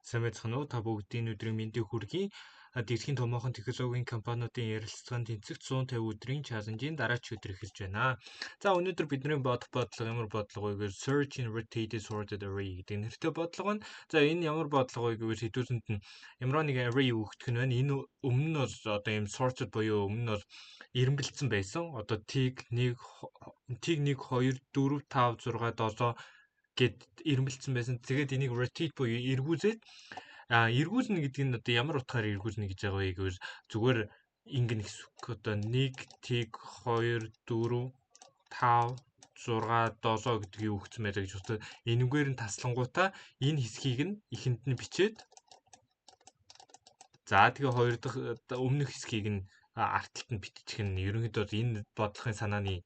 Сайн байцгаана уу? Та бүгдийн өдрийн мэндийг хүргэе. Дэлхийн томоохон технологийн компаниудын ярилцлагын тэнцвэрт 150 өдрийн чаленжийн дараач өдөр эхэлж байна. За өнөөдөр бидний бодох бодлого ямар бодлого вэ гэвэл Search in Rotated Sorted Array гэдэг нэртэй бодлого байна. За энэ ямар бодлого вэ гэвэл хэдүүлсэнд нь ямар нэг array өгөх нь байна. Энэ өмнө нь бол одоо ийм sorted буюу өмнө нь бол эренбэлдсэн байсан. Одоо тиг 1 тиг 1 2 4 5 6 7 гэд ирмэлцсэн байсан. Тэгээд энийг rotate буюу эргүүлээд эргүүлнэ гэдэг нь одоо ямар утгаар эргүүлнэ гэж байгаа вэ гэвэл зүгээр ингэнэ гэсэн үг. Одоо 1 тэг 2 4 5 6 7 гэдгийг өгсөн байдаг гэж бодоод энэгээр нь таслангуудаа энэ хэсгийг нь ихэнд нь бичээд за тэгээ хоёр дахь өмнөх хэсгийг нь арталт нь биччих нь ерөнхийдөө энэ бодлогын санааны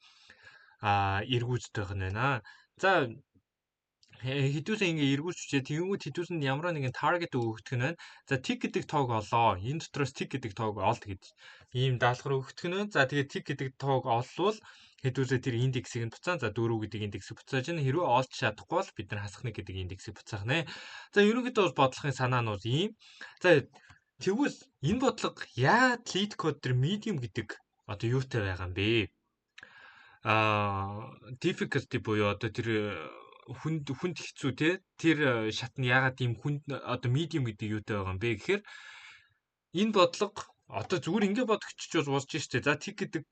эргүүлж байх нь байна. За хэдүүсээ ингээ эргүүлчихээ тэгэнгүүт хэдүүсэнд ямар нэгэн таргет өгөгдөх нь байна. За тиг гэдэг тоог олоо. Энэ дотроос тиг гэдэг тоог олд гэж ийм даалгавар өгөгдөх нь байна. За тэгээд тиг гэдэг тоог олвол хэдүүсээ тэр индексийг нь буцаан. За 4 гэдэг индексийг буцааж ин хэрвээ олж чадахгүй бол бид нар хасах нэг гэдэг индексийг буцаах нэ. За ерөнхийдөө бол бодлогын санаа нь бол ийм. За тэгвэл энэ бодлого яагаад lead code төр medium гэдэг одоо юутай байгаа юм бэ? Difficulty буюу одоо тэр хүнд хэцүү те тэр шат нь ягаад ийм хүнд одоо medium гэдэг юутай байгаа юм бэ гэхээр энэ бодлого одоо зүгээр ингээ бодогчч болж штэ. За тэг гэдэг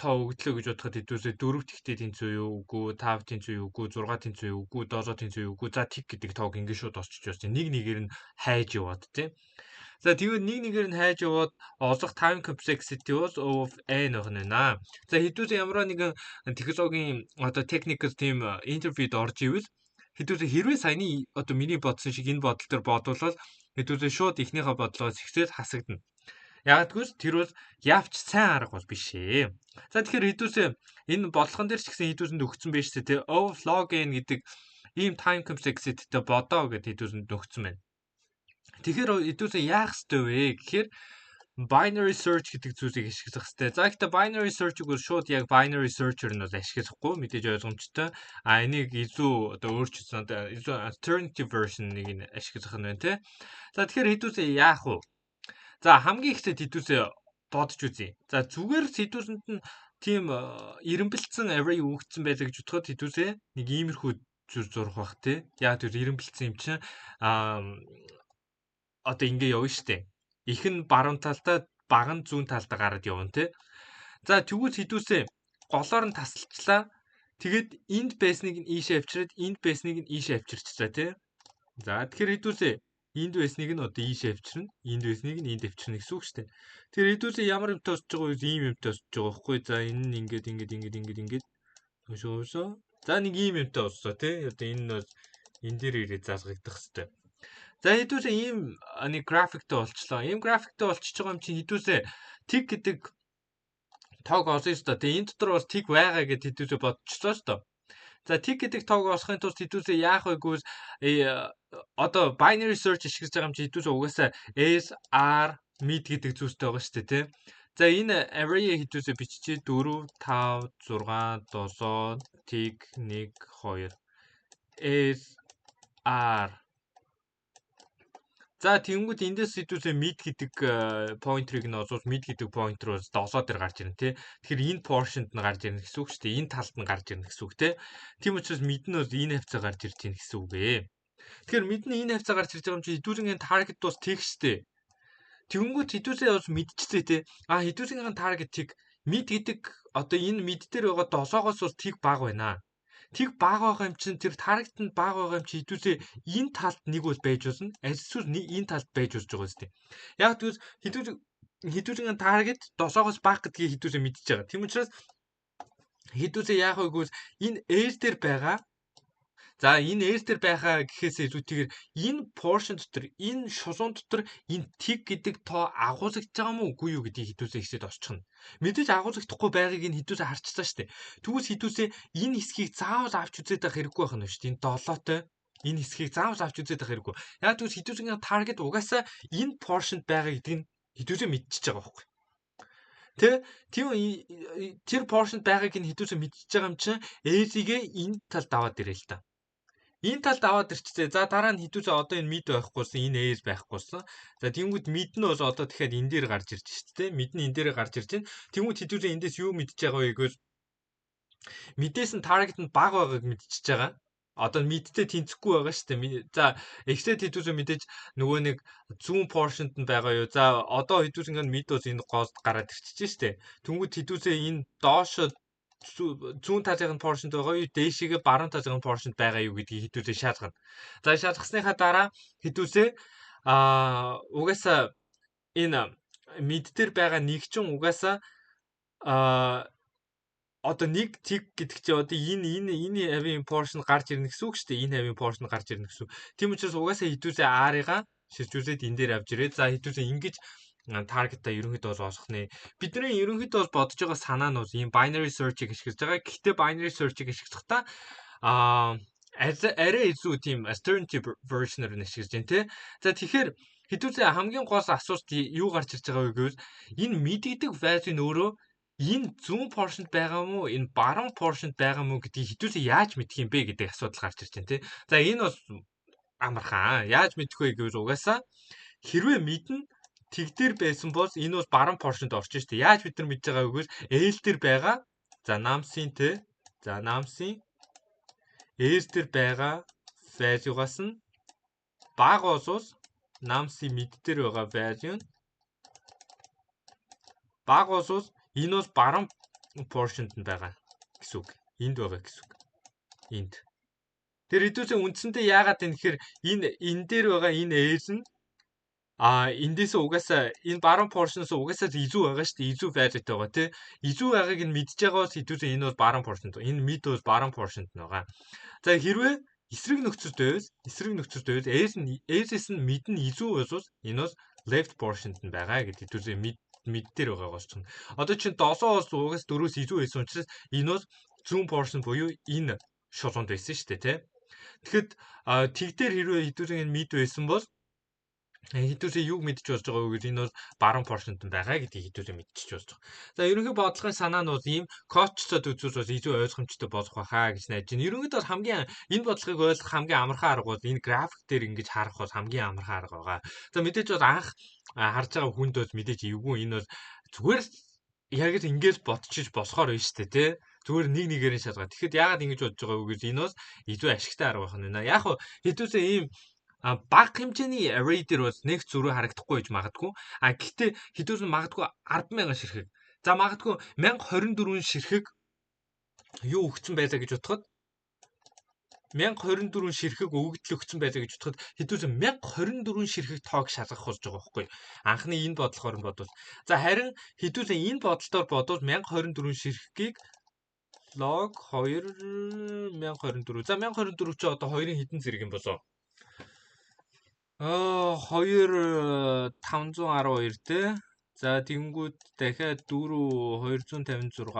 тоо өгдлөө гэж бодоход хэдүүсээ 4 тэгтээ тэнцүү юу үгүй 5 тэнцүү юу үгүй 6 тэнцүү юу үгүй 7 тэнцүү юу үгүй за тэг гэдэг тоог ингээ шууд олчиж байна. Нэг нэгээр нь хайж яваад те. За тэгээд нэг нэгээр нь хайж яваад олох time complexity бол O of n байна. За хэдүүсээ ямар нэгэн технологийн одоо technical team интервьюд орж ивэл хэдүүсээ хэрвээ саяны одоо миний бодсон шиг энэ бодол төр бодвол хэдүүсээ шууд ихнийхээ бодлогоос ихсээд хасагдана. Яг тэгвэл тэр бол явч сайн арга бол биш ээ. За тэгэхээр хэдүүсээ энэ бодлогон дээр ч гэсэн хэдүүсэнд өгсөн байж тээ O of log n гэдэг ийм time complexity-тэй бодоо гэдэг хэдүүсэнд өгсөн байна. Тэгэхээр хэдүүсээ яах ёстой вэ гэхээр binary search гэдэг зүйлийг ашиглах хэрэгтэй. За гэхдээ binary search-ийг бол шууд яг binary searcher нь бол ашиглахгүй мэдээж ойлгомжтой. Энийг илүү одоо өөрчилсөн одоо илүү alternative version-ыг нь ашиглах нь байна те. За тэгэхээр хэдүүсээ яах вэ? За хамгийн ихтэй хэдүүсээ бодож үзье. За зүгээр хэдүүсэнд нь тийм эренбэлдсэн array өгөгдсөн байдаг гэж бодоход хэдүүсээ нэг иймэрхүү зүйл зурх бах те. Яг тэр эренбэлдсэн юм чинь одоо ингээ явна штэ. Их нь баруун талдаа бага нь зүүн талдаа гараад явна те. За тэгвэл хэдүүсээ голоор нь тасалчлаа. Тэгээд энд байсныг нь ийшээ авчираад энд байсныг нь ийшээ авчирчлаа те. За тэгэхээр хэдүүсээ энд байсныг нь одоо ийшээ авчирна. Энд байсныг нь энд авчирна гэсэн үг штэ. Тэгэхээр хэдүүсээ ямар юмтай осож байгаа вэ? Ийм юмтай осож байгаа байхгүй. За энэ нь ингээд өшөөсөө. За нэг ийм юмтай оссоо те. Одоо энэ нь бол энэ дээр ирээд залгагдах хэвээр. За хэдүүсээ ийм нэг графиктэй болчлоо. Ийм графиктэй болчихж байгаа юм чи хэдүүсээ тиг гэдэг тоог олсон шүү дээ. Тэгээ энэ дотор бас тиг байгаа гэд хэдүүсээ бодчихлоо шүү дээ. За тиг гэдэг тоог олохын тулд хэдүүсээ яах вэ гэвэл одоо binary search ашиглаж байгаа юм чи хэдүүсээ угаасаа S R mid гэдэг зүйлтэй байгаа шүү дээ тий. За энэ array хэдүүсээ биччихээ 4 5 6 7 тиг 1 2 S R. За тэгэнгүүт эндээс хэдүүсээ mid гэдэг pointer-ыг нь олвол mid гэдэг pointer бол 7 дээр гарч ирнэ тий. Тэгэхээр энэ portion-д нь гарч ирнэ гэсэн үг шүү дээ. Энэ талд нь гарч ирнэ гэсэн үг тий. Тийм учраас mid нь бол энэ хавцаа гарч ирж байна гэсэн үг ээ. Тэгэхээр mid нь энэ хавцаа гарч ирж байгаа юм чи хэдүүсийн target бас тэг шүү дээ. Тэгэнгүүт хэдүүсээ бас мэдчихлээ тий. Хэдүүсийн target тэг mid гэдэг одоо энэ mid дээр байгаа 7-оос бол тэг бага байна. Тэг бага байгаа юм чинь тэр таргетанд бага байгаа юм чи хэдүүсээ энэ талд нэг бол байж болно. Альсвал энэ талд байж болж байгаа зү. Яг тэгвэл хэдүүсийн таргет 7-оос бага гэдгийг хэдүүсээ мэдчихэж байгаа. Тийм учраас хэдүүсээ яах вэ гэвэл энэ S дээр байгаа. За энэ S дээр байгаа гэхээс илүүтэйгээр энэ portion дотор энэ шулуун дотор энэ тэг гэдэг тоо агуулгаж байгаа мó үгүй юу гэдгийг хэдүүсээ ихсэд осчихно. Мэдээж агуулгахгүй байгааг нь хэдүүсээ харчихлаа штэ. Тэгвэл хэдүүсээ энэ хэсгийг заавал авч үзээд байх хэрэггүй байх нь шүү дээ. Энэ 7-той энэ хэсгийг заавал авч үзээд байх хэрэггүй. Яг тэгвэл хэдүүсийн target угаасаа энэ portion байгаа гэдгийг хэдүүсээ мэдчихэж байгаа байхгүй. Тийм тэр portion байгааг нь хэдүүсээ мэдчихэж байгаа юм чинь S-ийг энэ талд аваад ирээ л та. Энэ талд аваад ирчихээ. За дараа нь хідүүзээ одоо энэ mid байхгүйсэн, энэ air байхгүйсэн. За тэнгууд mid нь бол одоо тэгэхээр энэ дээр гарч ирж шүү дээ. Mid нь энэ дээр гарч ирж байна. Тэнгууд хідүүзээ эндээс юу мэдчихэж байгаа вэ гэвэл midээс нь target нь бага байгааг мэдчихэж байгаа. Одоо midтэй тэнцэхгүй байгаа шүү дээ. За exit хідүүзээ мэдээж нөгөө нэг zoom portion-д нь байгаа юу. За одоо хідүүз ингээд mid ус энэ гост гараад ирчихэж шүү дээ. Тэнгууд хідүүзээ энэ доошо зүүн талын поршнд байгаа юу, дээшигээ баруун талын поршнд байгаа юу гэдгийг хідүүзээ шалгана. За шалгасныхаа дараа хідүүзээ угаасаа энэ мид дээр байгаа нэг чин угаасаа одоо нэг тиг гэдэг чи одоо энэ авийн поршн гарч ирнэ гэсэн үг шүү дээ. Энэ авийн поршн гарч ирнэ гэсэн. Тийм учраас угаасаа хідүүзээ R-ыгаа ширжүүлээд энэ дээр авч ирээ. За хідүүзээ ингэж таргетаа ерөнхийдөө бол олох нэ. Бидний ерөнхийдөө бол бодож байгаа санаа нь бол ийм binary search-ийг ашиглаж байгаа. Гэхдээ binary search-ийг ашиглахдаа арай илүү тийм alternative version-оор нь ашиглаж байна те. За тэгэхээр хідүүзээ хамгийн гол асуулт юу гарч ирж байгаа вэ гэвэл энэ мэддэг value нь өөрөө энэ зүүн portion байгаа мó энэ баруун portion байгаа мó гэдгийг хідүүзээ яаж мэдэх юм бэ гэдэг асуудал гарч ирж байна те. За энэ бол амархан. Яаж мэдэх вэ гэвэл угаасаа хэрвээ мэднэ тэг дээр байсан бол энэ бол баруун поршонд орчих шүү дээ. Яаж бид нар мэдж байгаа вэ гэвэл L дээр байгаа. За намсын те. За намсын S дээр байгаа value-гаас нь бага болвол намсын mid дээр байгаа value нь бага болвол энэ бол баруун поршонд нь байгаа гэсэн үг. Энд байгаа гэсэн үг. Энд. Тэр хэдүүлээ үндсэндээ яагаад вэ гэхээр энэ дээр байгаа энэ S нь эндээс угаасаа энэ баруун поршноос угаасаа изүү байгаа шүү дээ. Изүү value-тай байгаа тий. Изүү байгааг нь мэдж байгаас хэдүүлээ энэ бол баруун поршнд. Энэ mid бол баруун поршнд нь байгаа. За хэрвээ эсрэг нөхцөлд байвал S-с нь mid нь изүү болвол энэ бол left portion нь байгаа гэдэг хэдүүлээ mid дээр байгаа гоос чинь. Одоо чинь 7-оос угаас 4-өөс изүү байсан учраас энэ бол zoom portion буюу энэ шулуунд байсан шүү дээ тий. Тэгэхэд тэг дээр хэрвээ хэдүүлээ энэ mid байсан бол хідүүсээ юг мэдчих болж байгаа вэ гэвэл энэ бол баруун поршонд нь байгаа гэдгийг хідүүсээ мэдчих болж байгаа. За ерөнхий бодлогын санаа нь бол ийм коучцод үзүүл бол илүү ойлгомжтой болох байхаа гэж найдаж байна. Ерөнхийдөө хамгийн энэ бодлогыг ойлгох хамгийн амархан арга бол энэ график дээр ингэж харах бол хамгийн амархан арга байгаа. За мэдээж бол анх харж байгаа хүнд бол мэдээж эвгүй энэ бол зүгээр яг л ингэж ботчих болохоор байна шүү дээ тий. Зүгээр нэг нэгээр нь шалгаа. Тэгэхэд яагаад ингэж бодож байгаа вэ гэвэл энэ бол илүү ашигтай арга байх нь. Яг хөө хідүүсээ ийм бага хэмжээний array дээр бол нэг зөрүү харагдахгүй гэж магадгүй. Гэхдээ хэдүүс нь магадгүй 100000 ширхэг. За магадгүй 1024 ширхэг юу өгсөн байлаа гэж бодоход 1024 ширхэг өгөгдөл өгсөн байлаа гэж бодоход хэдүүс 1024 ширхэг тоог шалгах болж байгаа байхгүй. Анхны энэ бодлохоор нь бодвол. За харин хэдүүс энэ бодолтоор бодвол 1024 ширхэгийг log 2 1024. За 1024 чи одоо 2-ын хэдэн зэрэг юм болоо? 2512 те. За тэнгүүд дахиад 4 256.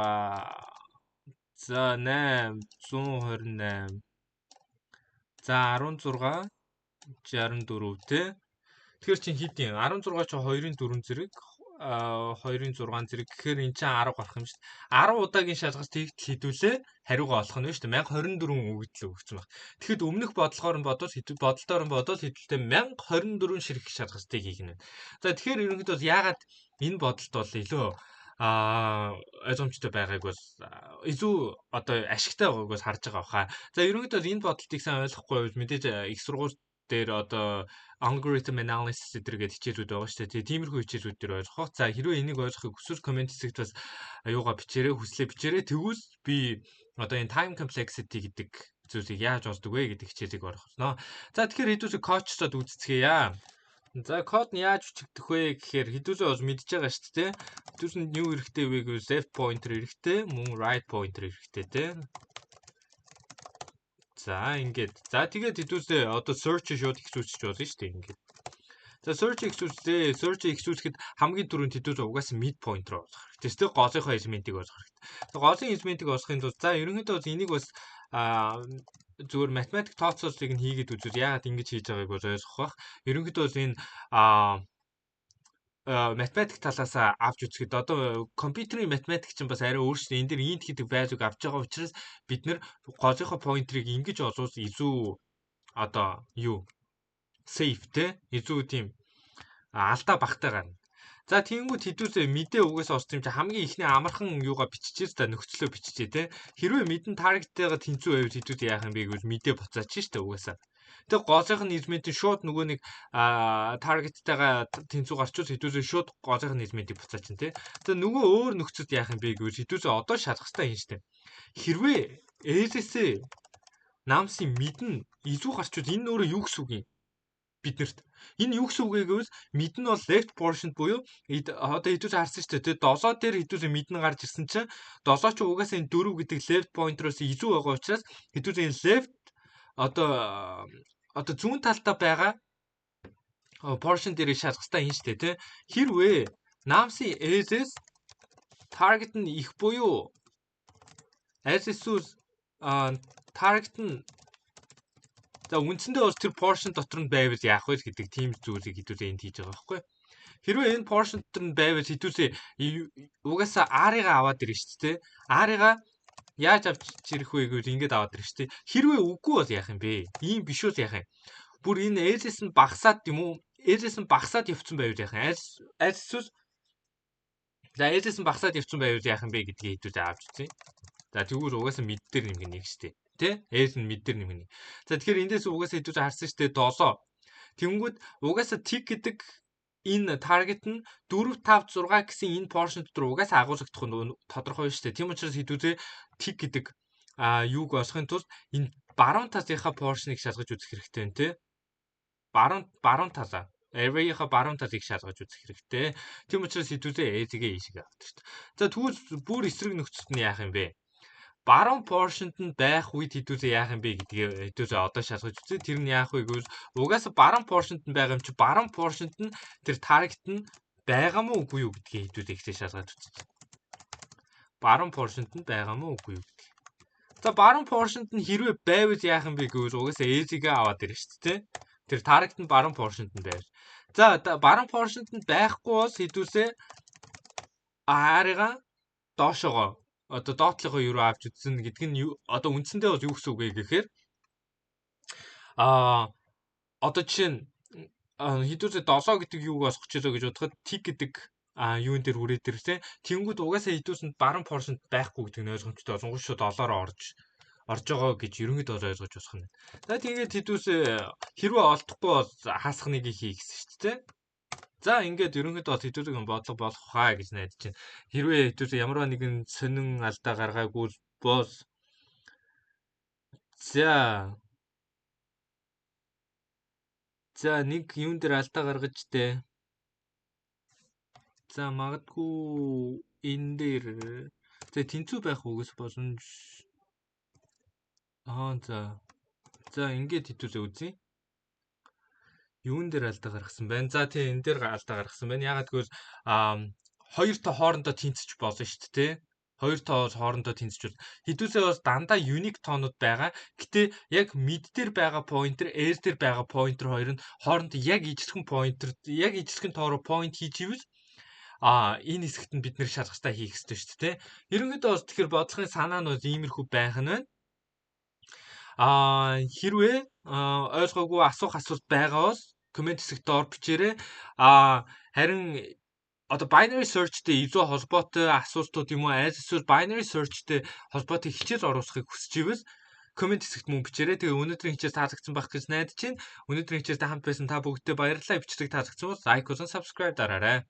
За 8 128. За 16 64 те. Тэгэхээр чинь хэд юм? 16 чи 2-ын 4 зэрэг 2-ын 6 зэрэг гэхээр эн чинь 10 гарах юм шүү дээ. 10 удаагийн шалгаж тэгт хідүүлээ хариугаа олох нь шүү дээ. 1024 өгөгдөл өгсөн баг. Тэгэхэд өмнөх бодлогоор нь бодвол хэдүүлээ 1024 ширхэг шалгалтыг хийх нь. За тэгэхээр ерөнхийдөө бол яагаад энэ бодолт бол илүү ойлгомжтой байгааг бол илүү одоо ашигтай байгааг бол харж байгаа баха. За ерөнхийдөө энэ бодолтыг сайн ойлгохгүй бол мэдээж их сургууль дээр одоо algorithm analysis гэдэг хичээлүүд байгаа шүү дээ. Тиймэрхүү хичээлүүд дээр ойлгох. За хэрвээ энийг ойлгохыг хүсвэл comment хэсэгт бас аюугаа бичээрэй, хүслээ бичээрэй. Тэгвэл би одоо энэ time complexity гэдэг зүйлийг яаж олдог вэ гэдэг хичээлийг орхосноо. За тэгэхээр хэдүүлээ коучцод үзцгээе. За код нь яаж бичигдэх вэ гэхээр хэдүүлээ бол мэдж байгаа шүү дээ. Хэдүүлээ new хэрэгтэй вэ гэвэл left pointer хэрэгтэй, мөн right pointer хэрэгтэй те. За ингээд. За тэгээд хэдүүлээ одоо search шууд ихсүүлчих болно шүү дээ ингээд. За search ихсүүлэхэд хамгийн түрүүнд хэдүүлээ угаасаа mid pointer болох хэрэгтэй. Тэстэй голынхоо элементийг олох хэрэгтэй. Голын элементийг олохын тулд за ерөнхийдөө бол энийг бас зүгээр математик тооцооллыг нь хийгээд үзвэл яагаад ингэж хийж байгааг бол ойлгох бах. Ерөнхийдөө бол энэ математик талаас авч үзэхэд одоо компьютерийн математик чинь бас арай өөрчлөлт энэ дэр int гэдэг value-г авч байгаа учраас бид нэр голынхоо pointer-ыг ингэж олвол илүү одоо юу safe те изүү тийм алдаа багтаа гарна. За тиймгүүд хэдүүсээ мэдээ угаасаа ус тийм чи хамгийн ихний амархан юугаа биччихээс та нөхцлөө биччихээ те. Хэрвээ мэдэн таргеттайгаа тэнцүү байвал хэдүүд яах юм бэ гэвэл мэдээ буцаачих штэ угаасаа. Тэг гоцынх нь низментийн шууд нөгөө нэг таргеттайгаа тэнцүү гарчвал хэдүүсээ шууд гоцынх нь низментийг буцаачин те. За нөгөө өөр нөхцөлд яах юм бэ гэвэл хэдүүсээ одоо шалгах хэрэгтэй юм штэ. Хэрвээ ээжээсээ намсын мэднэ изүү гарчвал энэ өөрөө юу гэсэн үг юм? Биднэрт энэ юу гэсэн үг вэ гэвэл мэднэ бол left portion буюу одоо хэдүүс харсан шүү дээ. 7 дээр хэдүүс мэднэ гарч ирсэн чинь 7 ч угаасаа энэ 4 гэдэг left pointer-оос изүү байгаа учраас хэдүүс энэ left одоо зүүн талдаа байгаа portion дээр шалгах хэрэгтэй юм шүү дээ тий. Хэрвээ намсын edges target нь их буюу as-ус target нь за үндсэндээ бас тэр portion дотор нь байвал яах вэ гэдэг тийм зүйлийг хэдүүлээ энд хийж байгаа байхгүй. Хэрвээ энэ portion дотор нь байвал хэдүүлээ угаасаа R-ыг аваад ирнэ шүү дээ. R-ыг яаж авч ирэх вэ гэвэл ингэж аваад ирнэ шүү дээ. Хэрвээ үгүй бол яах юм бэ? Ийм биш бол яах юм? Бүр энэ edges нь багасаад юм уу? Edges нь багасаад явцсан байвал яах юм? As-ус за edges нь багасаад явцсан байвал яах юм бэ гэдгийг хэдүүлээ авч үзье. За тэгвэл угаасаа мэд дээр нэмгэнэ шүү дээ. Тэ? Ээс нь мэд дээр нэмгэнэ. За тэгэхээр эндээс угаасаа хэдүүлээ харсан шүү дээ 7. Тэнгүүд угаасаа tick гэдэг энэ target нь 4 5 6 гэсэн энэ portion дотор угаасаа агуулгадах нь тодорхой шүү дээ. Тийм учраас хэдүүлээ tick гэдэг юуг олохын тулд энэ баруун талынхаа portion-ыг шалгаж үзэх хэрэгтэй юм тий. Баруун талаа array-ийнхаа баруун талыг шалгаж үзэх хэрэгтэй. Тийм учраас хэдүүлээ ээжигээ ийшээ авдаг шүү дээ. За тэгвэл бүр эсрэг нөхцөлд нь яах юм бэ? Баруун поршонд нь байх үед хэдүүлээ яах юм бэ гэдгийг хэдүүлээ одоо шалгаж үзье. Тэр нь яах вэ гэвэл угаасаа баруун поршонд нь байгаа юм чи баруун поршонд нь тэр таргет нь байгаа мó үгүй юу гэдгийг хэдүүлээ ихтэй шалгаж үзье. Баруун поршонд нь байгаа мó үгүй юу гэдгийг. За баруун поршонд нь хэрвээ байвал яах юм бэ гэвэл угаасаа ээжигээ аваад ирнэ шүү дээ. Тэр таргет нь баруун поршонд нь байв. За баруун поршонд нь байхгүй бол хэдүүлээ R-ыг доошогоо одоо доотлогоо юу авч үзсэн гэдэг нь одоо үндсэндээ бол юу гэсэн үг вэ гэхээр одоо жишээ нь хэдүүлээ 7 гэдэг юуг олох гэж бодоход tick гэдэг юун дээр хүрээд ирсэн. Тэнгүүд угаасаа хэдүүлсэнд баруун поршонд байхгүй гэдэг нь ойлгомжтой болонгоо шууд 7-оор орж байгаа гэж ерөнхийдөө ойлгож болох нь. За тэгээд хэдүүлээ хэрвээ олдохгүй бол хаасах нэг хий гэсэн шүү дээ. За ингээд ерөнхийдөө хэдүүлэг бодлого болох хаа гэж найдаж байна. Хэрвээ хэдүүлээ ямарваа нэгэн сонин алдаа гаргаагүй бол за нэг юун дээр алдаа гаргаж дээ. За магадгүй энэ дээр за тэнцүү байх үгээс боломж за ингээд хэдүүлээ үзье. Юун дээр алдаа гаргасан байна? За тийм энэ дээр алдаа гаргасан байна. Ягаад гэвэл хоёр та хоорондоо тэнцэж болно шүү дээ. Хоёр та хоорондоо тэнцэж бол хэдүүлээ бас дандаа unique тоонууд байгаа. Гэтэ яг mid дээр байгаа pointer, air дээр байгаа pointer хоёр нь хоорондоо яг ижилхэн pointer, яг ижилхэн тоороо point хийж ивэл энэ хэсэгт нь бид нэр шалгалтаа хийх хэрэгтэй шүү дээ. Ерөнхийдөө бас тэгэхээр бодлогын санаа нь бол иймэрхүү байх нь байна. Хэрвээ ойлгоогүй асуулт байгаа бол комент хэсэгт доор бичээрэй. Харин одоо binary search-тэй илүү холбоотой асуултууд юм уу as-ус binary search-тэй холбоотой хичээл оруулахыг хүсэж ивэл комент хэсэгт мөн бичээрэй. Тэгээ өнөөдрийн хичээл таалагдсан байх гэж найдаж байна. Өнөөдрийн хичээлтэй хамт байсан та бүгдтэй баярлалаа. Бичлэг таалагдсан бол лайк болон subscribe дараарай.